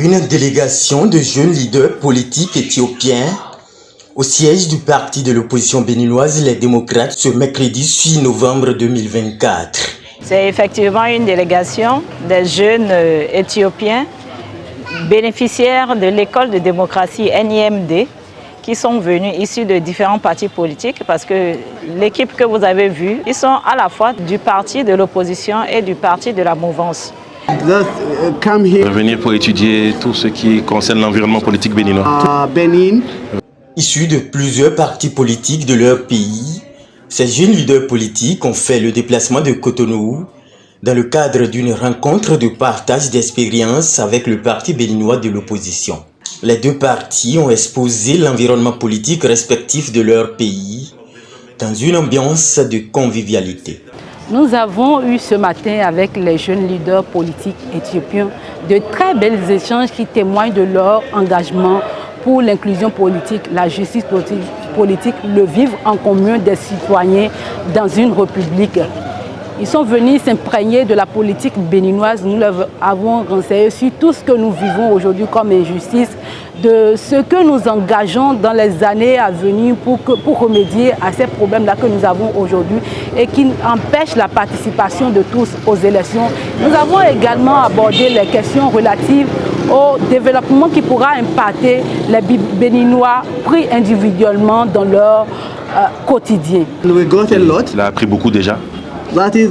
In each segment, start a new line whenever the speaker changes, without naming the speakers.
Une délégation de jeunes leaders politiques éthiopiens au siège du parti de l'opposition béninoise Les Démocrates ce mercredi 6 novembre 2024.
C'est effectivement une délégation des jeunes éthiopiens bénéficiaires de l'école de démocratie NIMD qui sont venus issus de différents partis politiques parce que l'équipe que vous avez vue, ils sont à la fois du parti de l'opposition et du parti de la mouvance.
Venir pour étudier tout ce qui concerne l'environnement politique béninois.
Issus de plusieurs partis politiques de leur pays, ces jeunes leaders politiques ont fait le déplacement de Cotonou dans le cadre d'une rencontre de partage d'expériences avec le parti béninois de l'opposition. Les deux partis ont exposé l'environnement politique respectif de leur pays dans une ambiance de convivialité.
Nous avons eu ce matin avec les jeunes leaders politiques éthiopiens de très belles échanges qui témoignent de leur engagement pour l'inclusion politique, la justice politique, le vivre en commun des citoyens dans une république. Ils sont venus s'imprégner de la politique béninoise. Nous leur avons renseigné sur tout ce que nous vivons aujourd'hui comme injustice, de ce que nous engageons dans les années à venir pour remédier à ces problèmes-là que nous avons aujourd'hui et qui empêchent la participation de tous aux élections. Nous avons également abordé les questions relatives au développement qui pourra impacter les Béninois pris individuellement dans leur quotidien.
Il a appris beaucoup déjà.
That is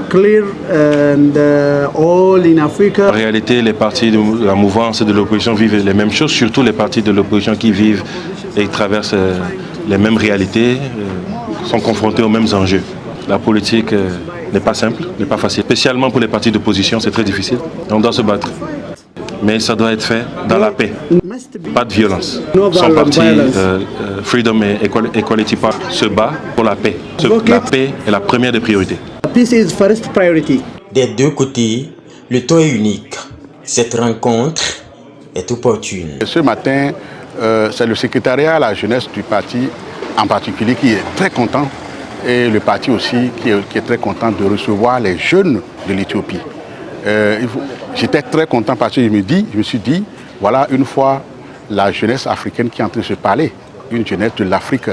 clear and all in Africa.
En réalité, les partis de la mouvance et de l'opposition vivent les mêmes choses, surtout les partis de l'opposition qui vivent et traversent les mêmes réalités, sont confrontés aux mêmes enjeux. La politique n'est pas simple, n'est pas facile. Spécialement pour les partis d'opposition, c'est très difficile. On doit se battre. Mais ça doit être fait dans la paix, pas de violence. Son parti, Freedom et Equality Party, se bat pour la paix. La paix est la première des priorités.
Peace is first priority.
Des deux côtés, le ton est unique. Cette rencontre est opportune.
Ce matin, c'est le secrétariat à la jeunesse du parti en particulier qui est très content et le parti aussi qui est très content de recevoir les jeunes de l'Éthiopie. J'étais très content parce que je me suis dit, voilà une fois la jeunesse africaine qui est en train de se parler, une jeunesse de l'Afrique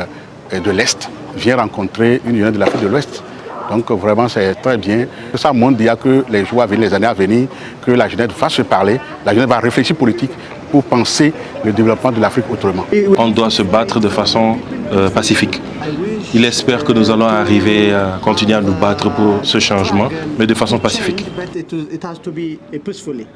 de l'Est vient rencontrer une jeunesse de l'Afrique de l'Ouest. Donc vraiment c'est très bien. Ça montre déjà que les jours à venir, les années à venir, que la jeunesse va se parler, la jeunesse va réfléchir politique pour penser le développement de l'Afrique autrement.
On doit se battre de façon pacifique. Il espère que nous allons arriver à continuer à nous battre pour ce changement, mais de façon pacifique.
It has to be peacefully.